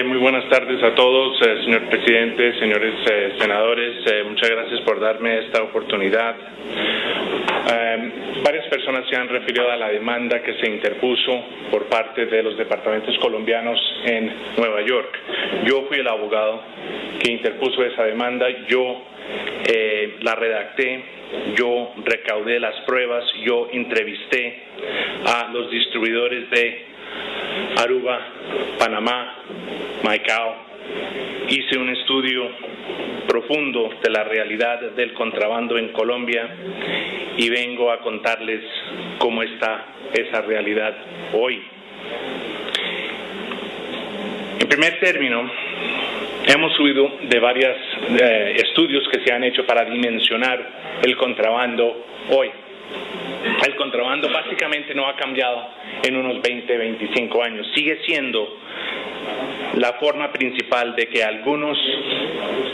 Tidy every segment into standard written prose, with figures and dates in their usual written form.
Muy buenas tardes a todos, señor presidente, señores senadores. Muchas gracias por darme esta oportunidad. Varias personas se han referido a la demanda que se interpuso por parte de los departamentos colombianos en Nueva York. Yo fui el abogado que interpuso esa demanda. Yo la redacté, yo recaudé las pruebas, yo entrevisté a los distribuidores de Aruba, Panamá, Maicao. Hice un estudio profundo de la realidad del contrabando en Colombia y vengo a contarles cómo está esa realidad hoy. En primer término, hemos oído de varios estudios que se han hecho para dimensionar el contrabando hoy. El contrabando básicamente no ha cambiado en unos 20, 25 años. Sigue siendo la forma principal de que algunos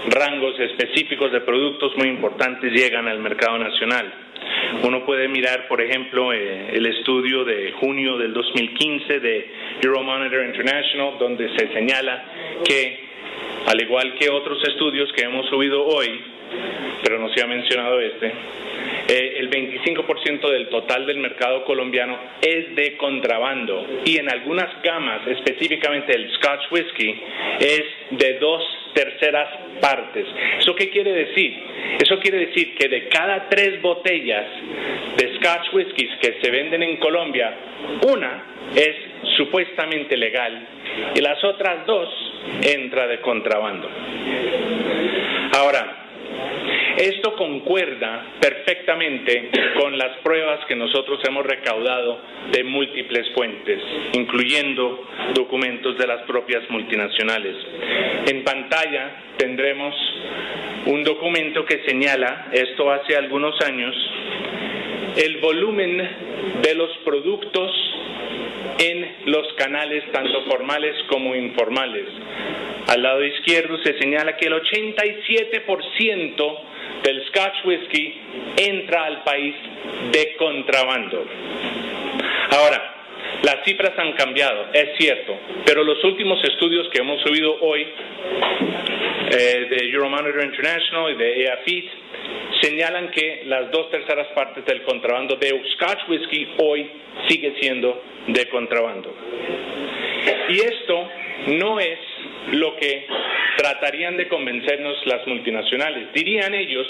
rangos específicos de productos muy importantes llegan al mercado nacional. Uno puede mirar, por ejemplo, el estudio de junio del 2015 de Euromonitor International, donde se señala que, al igual que otros estudios que hemos subido hoy, pero no se ha mencionado el 25% del total del mercado colombiano es de contrabando, y en algunas gamas, específicamente el Scotch Whisky, es de 2/3 partes. ¿Eso qué quiere decir? Eso quiere decir que de cada 3 botellas de Scotch Whiskies que se venden en Colombia, una es supuestamente legal y las otras 2 entra de contrabando. Ahora, esto concuerda perfectamente con las pruebas que nosotros hemos recaudado de múltiples fuentes, incluyendo documentos de las propias multinacionales. En pantalla tendremos un documento que señala, esto hace algunos años, el volumen de los productos en los canales tanto formales como informales. Al lado izquierdo se señala que el 87% del Scotch Whisky entra al país de contrabando. Ahora, las cifras han cambiado, es cierto, pero los últimos estudios que hemos subido hoy de Euromonitor International y de EAFIT señalan que las 2/3 partes del contrabando de Scotch Whisky hoy sigue siendo de contrabando. Y esto no es lo que tratarían de convencernos las multinacionales. Dirían ellos,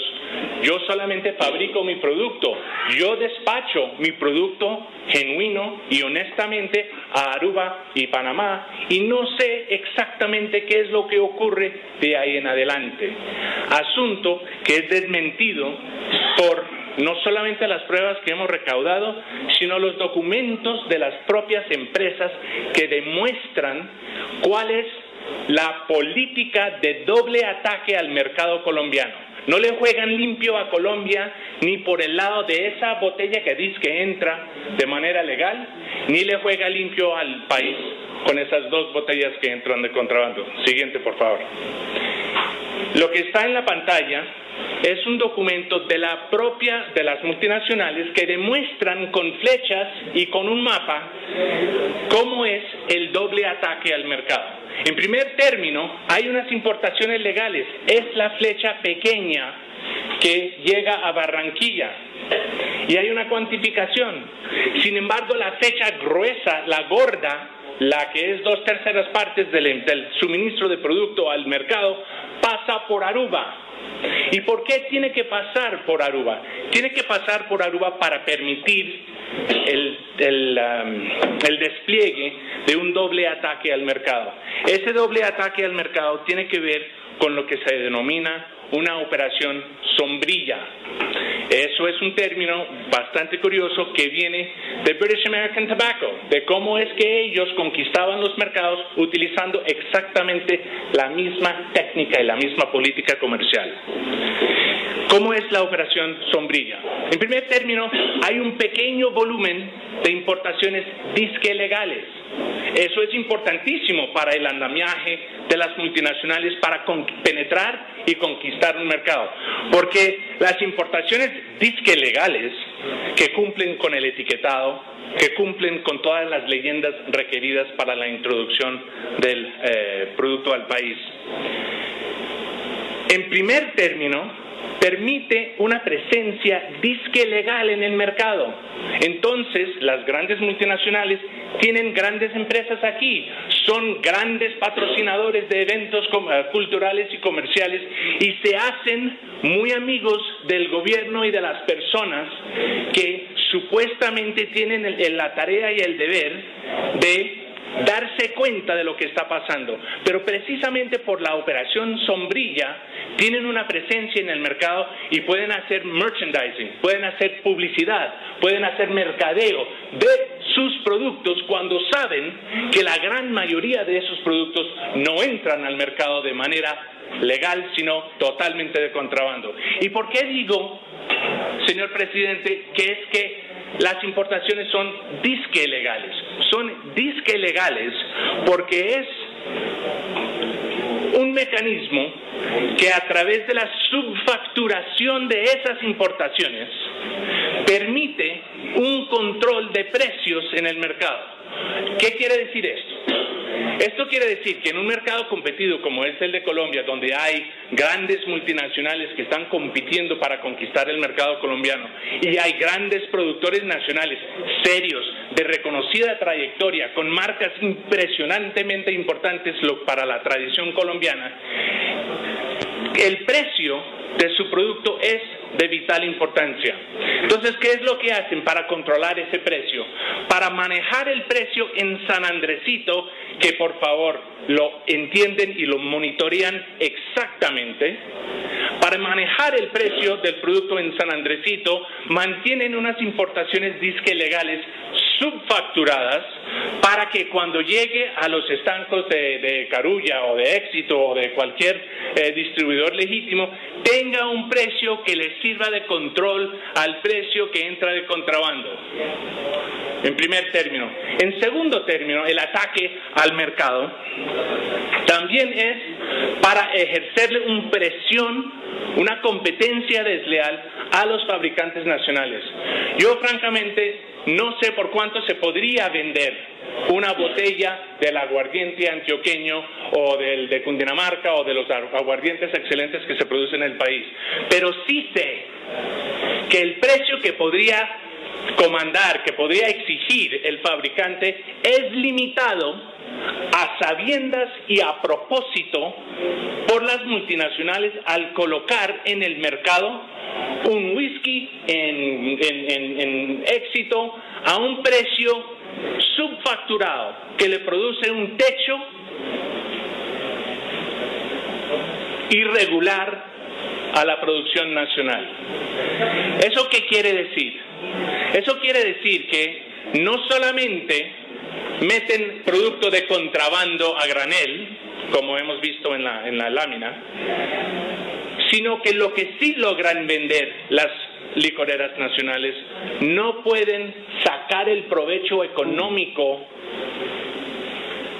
yo solamente fabrico mi producto, yo despacho mi producto genuino y honestamente a Aruba y Panamá y no sé exactamente qué es lo que ocurre de ahí en adelante. Asunto que es desmentido por no solamente las pruebas que hemos recaudado, sino los documentos de las propias empresas que demuestran cuál es la política de doble ataque al mercado colombiano. No le juegan limpio a Colombia ni por el lado de esa botella que dice que entra de manera legal, ni le juega limpio al país con esas 2 botellas que entran de contrabando. Siguiente, por favor. Lo que está en la pantalla es un documento de las multinacionales que demuestran con flechas y con un mapa cómo es el doble ataque al mercado. En primer término, hay unas importaciones legales. Es la flecha pequeña que llega a Barranquilla y hay una cuantificación. Sin embargo, la flecha gruesa, la gorda, la que es 2/3 partes del suministro de producto al mercado, pasa por Aruba. ¿Y por qué tiene que pasar por Aruba? Tiene que pasar por Aruba para permitir el despliegue de un doble ataque al mercado. Ese doble ataque al mercado tiene que ver con lo que se denomina una operación sombrilla. Eso es un término bastante curioso que viene de British American Tobacco, de cómo es que ellos conquistaban los mercados utilizando exactamente la misma técnica y la misma política comercial. ¿Cómo es la operación sombrilla? En primer término, hay un pequeño volumen de importaciones disque legales. Eso es importantísimo para el andamiaje de las multinacionales para penetrar y conquistar un mercado, porque las importaciones disque legales que cumplen con el etiquetado que cumplen con todas las leyendas requeridas para la introducción del producto al país. En primer término, permite una presencia disque legal en el mercado. Entonces, las grandes multinacionales tienen grandes empresas aquí, son grandes patrocinadores de eventos culturales y comerciales y se hacen muy amigos del gobierno y de las personas que supuestamente tienen la tarea y el deber de darse cuenta de lo que está pasando, pero precisamente por la operación sombrilla tienen una presencia en el mercado y pueden hacer merchandising, pueden hacer publicidad, pueden hacer mercadeo de sus productos cuando saben que la gran mayoría de esos productos no entran al mercado de manera legal, sino totalmente de contrabando. ¿Y por qué digo, señor presidente, que las importaciones son disque legales? Son disque legales porque es un mecanismo que a través de la subfacturación de esas importaciones permite un control de precios en el mercado. ¿Qué quiere decir esto? Esto quiere decir que en un mercado competido como es el de Colombia, donde hay grandes multinacionales que están compitiendo para conquistar el mercado colombiano y hay grandes productores nacionales serios, de reconocida trayectoria, con marcas impresionantemente importantes para la tradición colombiana, el precio de su producto es de vital importancia. Entonces, ¿qué es lo que hacen para controlar ese precio? Para manejar el precio en San Andresito, que por favor lo entienden y lo monitorean exactamente, para manejar el precio del producto en San Andresito, mantienen unas importaciones disque legales subfacturadas para que cuando llegue a los estancos de Carulla o de Éxito o de cualquier distribuidor legítimo, tenga un precio que le sirva de control al precio que entra de contrabando. En primer término. En segundo término, el ataque al mercado también es para ejercerle una presión, una competencia desleal a los fabricantes nacionales. Yo francamente no sé por cuánto se podría vender una botella del aguardiente antioqueño o del de Cundinamarca o de los aguardientes excelentes que se producen en el país, pero sí sé que el precio que podría comandar, que podría exigir el fabricante es limitado a sabiendas y a propósito por las multinacionales al colocar en el mercado un whisky en Éxito a un precio subfacturado que le produce un techo irregular a la producción nacional. ¿Eso qué quiere decir? Eso quiere decir que no solamente meten producto de contrabando a granel, como hemos visto en la lámina, sino que lo que sí logran vender las licoreras nacionales no pueden sacar el provecho económico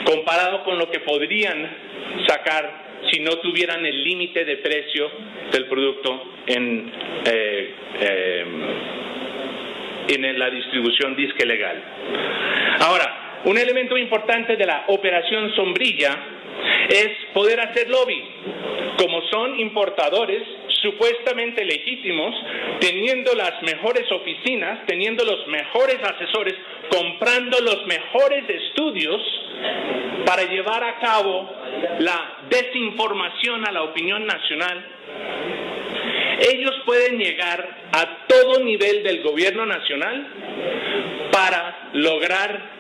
comparado con lo que podrían sacar si no tuvieran el límite de precio del producto en la distribución disque legal. Ahora, un elemento importante de la operación sombrilla es poder hacer lobby. Como son importadores supuestamente legítimos, teniendo las mejores oficinas, teniendo los mejores asesores, comprando los mejores estudios para llevar a cabo la desinformación a la opinión nacional, ellos pueden llegar a todo nivel del gobierno nacional para lograr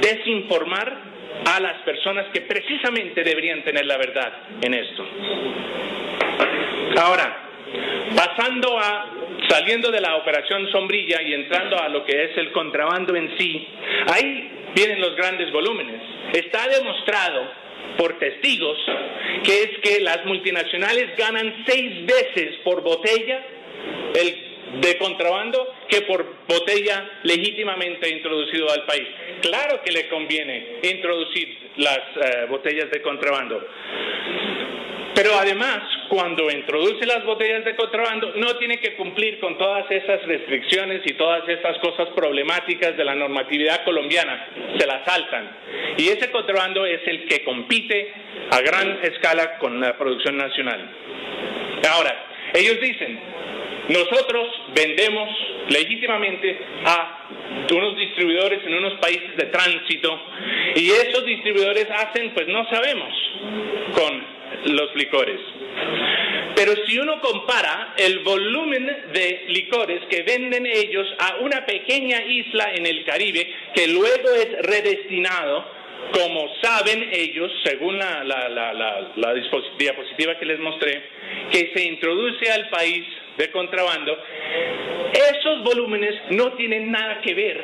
desinformar a las personas que precisamente deberían tener la verdad en esto. Ahora, saliendo de la operación sombrilla y entrando a lo que es el contrabando en sí, ahí vienen los grandes volúmenes. Está demostrado por testigos que es que las multinacionales ganan 6 veces por botella de contrabando que por botella legítimamente introducido al país. Claro que le conviene introducir las botellas de contrabando. Pero además, cuando introduce las botellas de contrabando, no tiene que cumplir con todas esas restricciones y todas estas cosas problemáticas de la normatividad colombiana. Se las saltan. Y ese contrabando es el que compite a gran escala con la producción nacional. Ahora, ellos dicen, nosotros vendemos legítimamente a unos distribuidores en unos países de tránsito y esos distribuidores hacen, pues no sabemos, con los licores. Pero si uno compara el volumen de licores que venden ellos a una pequeña isla en el Caribe, que luego es redestinado, como saben ellos, según la diapositiva que les mostré, que se introduce al país de contrabando, esos volúmenes no tienen nada que ver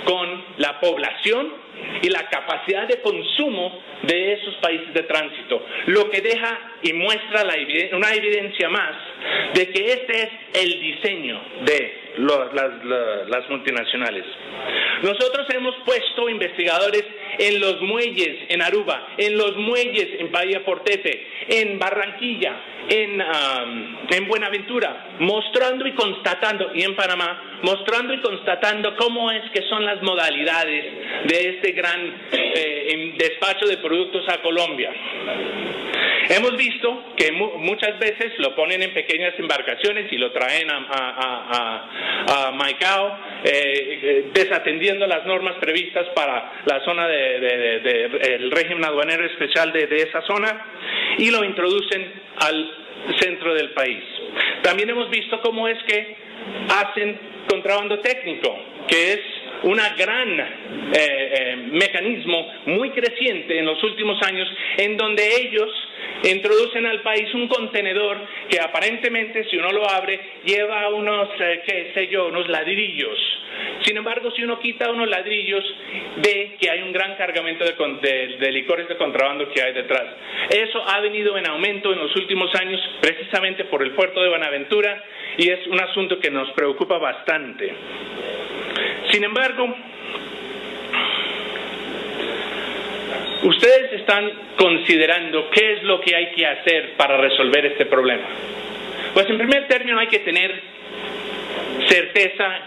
con la población y la capacidad de consumo de esos países de tránsito, lo que deja y muestra una evidencia más de que este es el diseño de las multinacionales. Nosotros hemos puesto investigadores en los muelles en Aruba, en los muelles en Bahía Portete, en Barranquilla, en Buenaventura, mostrando y constatando, y en Panamá, mostrando y constatando cómo es que son las modalidades de este gran despacho de productos a Colombia. Hemos visto que muchas veces lo ponen en pequeñas embarcaciones y lo traen a Maicao, desatendiendo las normas previstas para la zona del régimen aduanero especial de esa zona, y lo introducen al centro del país. También hemos visto cómo es que hacen contrabando técnico, que es una gran mecanismo muy creciente en los últimos años, en donde ellos introducen al país un contenedor que aparentemente, si uno lo abre, lleva unos, unos ladrillos. Sin embargo, si uno quita unos ladrillos, ve que hay un gran cargamento de licores de contrabando que hay detrás. Eso ha venido en aumento en los últimos años, precisamente por el puerto de Buenaventura, y es un asunto que nos preocupa bastante. Sin embargo, ustedes están considerando qué es lo que hay que hacer para resolver este problema. Pues en primer término hay que tener certeza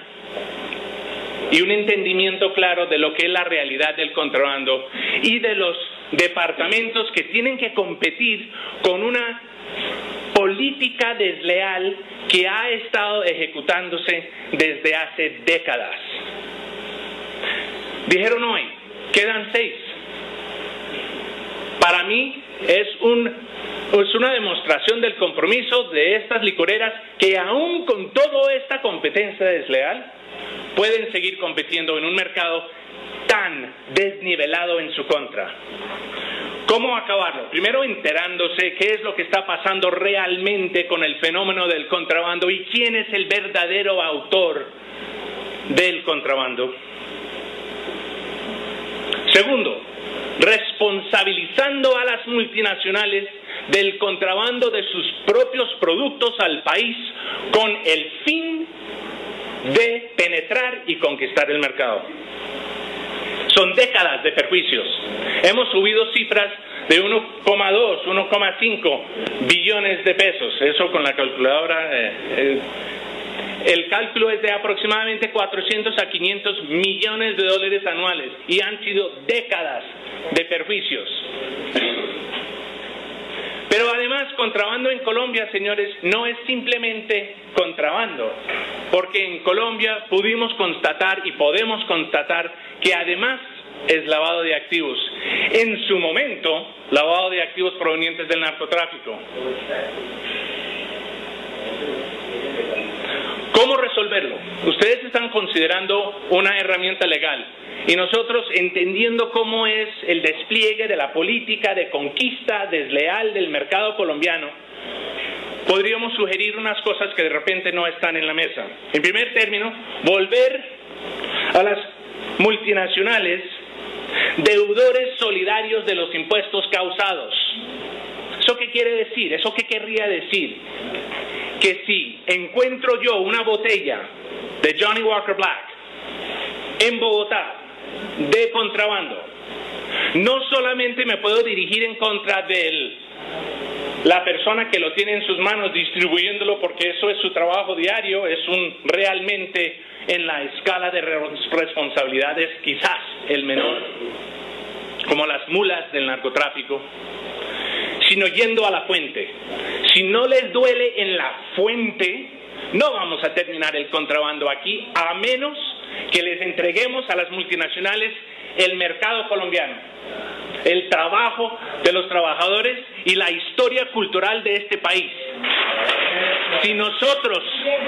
y un entendimiento claro de lo que es la realidad del contrabando y de los departamentos que tienen que competir con una política desleal que ha estado ejecutándose desde hace décadas. Dijeron hoy, quedan 6. Para mí es una demostración del compromiso de estas licoreras que aún con toda esta competencia desleal pueden seguir compitiendo en un mercado tan desnivelado en su contra. ¿Cómo acabarlo? Primero enterándose qué es lo que está pasando realmente con el fenómeno del contrabando y quién es el verdadero autor del contrabando. Segundo, responsabilizando a las multinacionales del contrabando de sus propios productos al país con el fin de penetrar y conquistar el mercado. Son décadas de perjuicios. Hemos subido cifras de 1,2, 1,5 billones de pesos. Eso con la calculadora. El cálculo es de aproximadamente 400 a 500 millones de dólares anuales y han sido décadas de perjuicios. Pero además, contrabando en Colombia, señores, no es simplemente contrabando, porque en Colombia pudimos constatar y podemos constatar que además es lavado de activos. En su momento, lavado de activos provenientes del narcotráfico. ¿Cómo resolverlo? Ustedes están considerando una herramienta legal y nosotros, entendiendo cómo es el despliegue de la política de conquista desleal del mercado colombiano, podríamos sugerir unas cosas que de repente no están en la mesa. En primer término, volver a las multinacionales deudores solidarios de los impuestos causados. ¿Eso qué quiere decir? ¿Eso qué querría decir? Que si encuentro yo una botella de Johnny Walker Black en Bogotá de contrabando, no solamente me puedo dirigir en contra del la persona que lo tiene en sus manos distribuyéndolo, porque eso es su trabajo diario, es realmente en la escala de responsabilidades quizás el menor, como las mulas del narcotráfico, sino yendo a la fuente. Si no les duele en la fuente, no vamos a terminar el contrabando aquí, a menos que les entreguemos a las multinacionales el mercado colombiano, el trabajo de los trabajadores y la historia cultural de este país. Si nosotros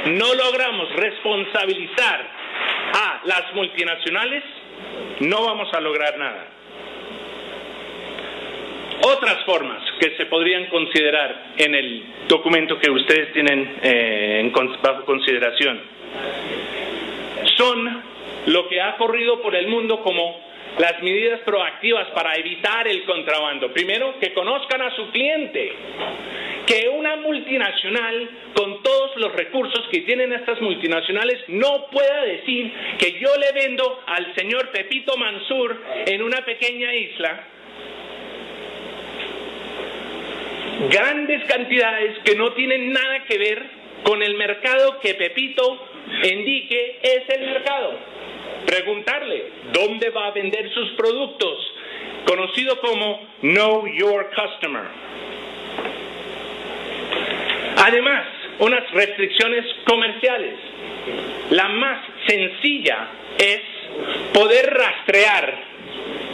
no logramos responsabilizar a las multinacionales, no vamos a lograr nada. Otras formas que se podrían considerar en el documento que ustedes tienen bajo consideración son lo que ha corrido por el mundo como las medidas proactivas para evitar el contrabando. Primero, que conozcan a su cliente, que una multinacional con todos los recursos que tienen estas multinacionales no pueda decir que yo le vendo al señor Pepito Mansur en una pequeña isla grandes cantidades que no tienen nada que ver con el mercado que Pepito indique es el mercado. Preguntarle dónde va a vender sus productos, conocido como Know Your Customer. Además, unas restricciones comerciales. La más sencilla es poder rastrear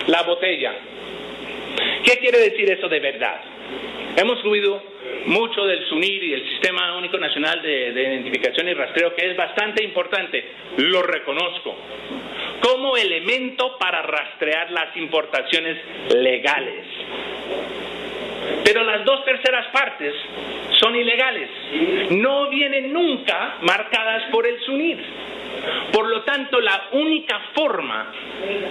la botella. ¿Qué quiere decir eso de verdad? Hemos oído mucho del SUNIR y el Sistema Único Nacional de Identificación y Rastreo, que es bastante importante, lo reconozco, como elemento para rastrear las importaciones legales. Pero las 2/3 partes son ilegales, no vienen nunca marcadas por el SUNIR. Por lo tanto, la única forma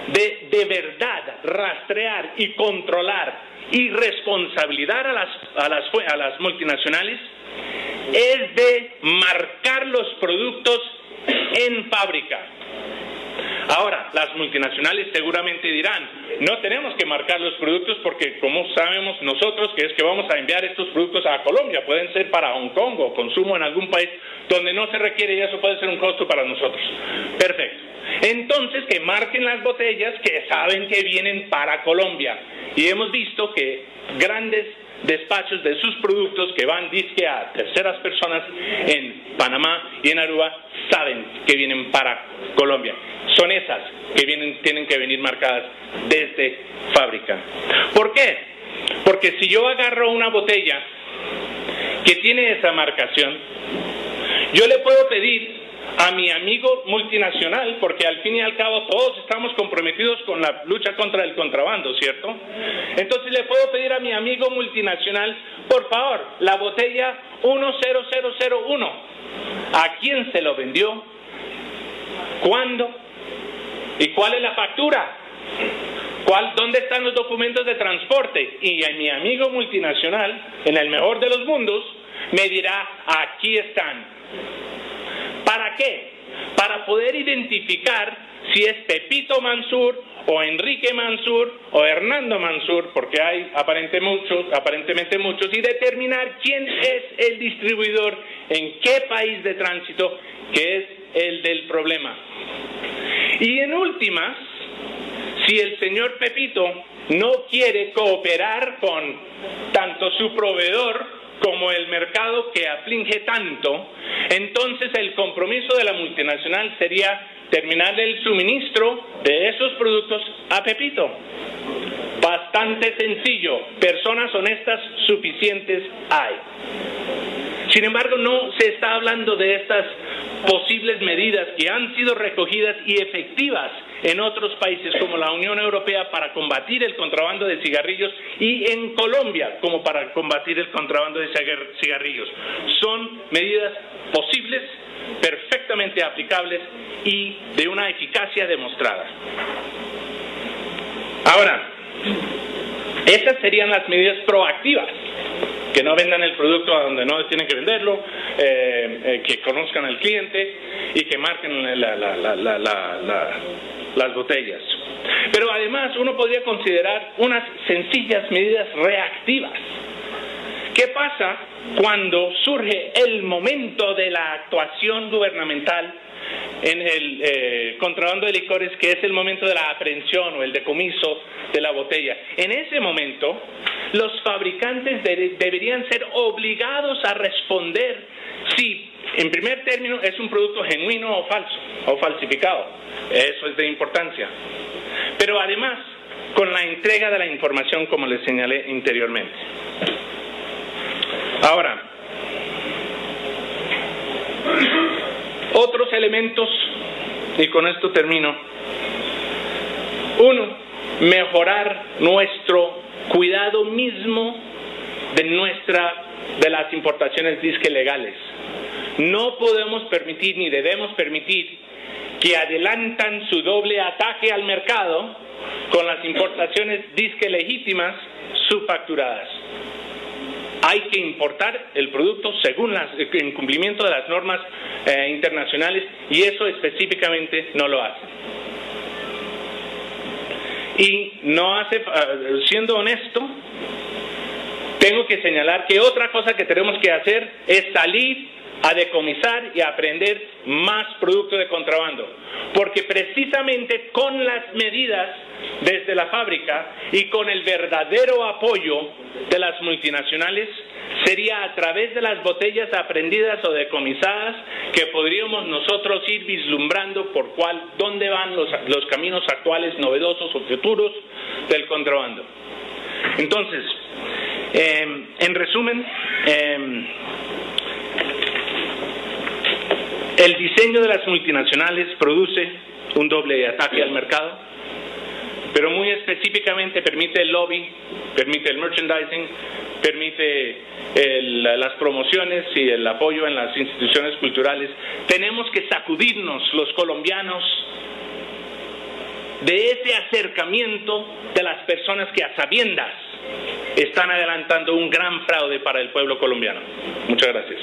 de verdad rastrear y controlar y responsabilizar a las multinacionales es de marcar los productos en fábrica. Ahora, las multinacionales seguramente dirán, no tenemos que marcar los productos porque como sabemos nosotros que es que vamos a enviar estos productos a Colombia, pueden ser para Hong Kong o consumo en algún país donde no se requiere y eso puede ser un costo para nosotros. Perfecto. Entonces que marquen las botellas que saben que vienen para Colombia. Y hemos visto que grandes despachos de sus productos que van disque a terceras personas en Panamá y en Aruba saben que vienen para Colombia. Son esas que tienen que venir marcadas desde fábrica. ¿Por qué? Porque si yo agarro una botella que tiene esa marcación, yo le puedo pedir a mi amigo multinacional, porque al fin y al cabo todos estamos comprometidos con la lucha contra el contrabando, ¿cierto? Entonces le puedo pedir a mi amigo multinacional, por favor, la botella 10001, ¿a quién se lo vendió? ¿Cuándo? ¿Y cuál es la factura? ¿Dónde están los documentos de transporte? Y mi amigo multinacional, en el mejor de los mundos, me dirá, aquí están. ¿Para qué? Para poder identificar si es Pepito Mansur o Enrique Mansur o Hernando Mansur, porque hay aparentemente muchos, y determinar quién es el distribuidor, en qué país de tránsito, que es el del problema. Y en últimas, si el señor Pepito no quiere cooperar con tanto su proveedor como el mercado que aflige tanto, entonces el compromiso de la multinacional sería terminar el suministro de esos productos a Pepito. Bastante sencillo, personas honestas suficientes hay. Sin embargo, no se está hablando de estas posibles medidas que han sido recogidas y efectivas en otros países como la Unión Europea para combatir el contrabando de cigarrillos y en Colombia como para combatir el contrabando de cigarrillos. Son medidas posibles, perfectamente aplicables y de una eficacia demostrada. Ahora, esas serían las medidas proactivas. Que no vendan el producto a donde no tienen que venderlo, que conozcan al cliente y que marquen las botellas. Pero además uno podría considerar unas sencillas medidas reactivas ¿Qué pasa cuando surge el momento de la actuación gubernamental en el contrabando de licores, que es el momento de la aprehensión o el decomiso de la botella? En ese momento, los fabricantes deberían ser obligados a responder si, en primer término, es un producto genuino o falso, o falsificado. Eso es de importancia. Pero además, con la entrega de la información, como les señalé anteriormente. Ahora, otros elementos, y con esto termino. Uno, mejorar nuestro cuidado mismo de las importaciones disque legales. No podemos permitir ni debemos permitir que adelantan su doble ataque al mercado con las importaciones disque legítimas subfacturadas. Hay que importar el producto según en cumplimiento de las normas internacionales, y eso específicamente no lo hace. Y siendo honesto, tengo que señalar que otra cosa que tenemos que hacer es salir a decomisar y a aprender más productos de contrabando, porque precisamente con las medidas desde la fábrica y con el verdadero apoyo de las multinacionales, sería a través de las botellas aprehendidas o decomisadas que podríamos nosotros ir vislumbrando dónde van los caminos actuales, novedosos o futuros del contrabando. Entonces, en resumen, el diseño de las multinacionales produce un doble ataque al mercado, pero muy específicamente permite el lobby, permite el merchandising, permite las promociones y el apoyo en las instituciones culturales. Tenemos que sacudirnos los colombianos de ese acercamiento de las personas que a sabiendas están adelantando un gran fraude para el pueblo colombiano. Muchas gracias.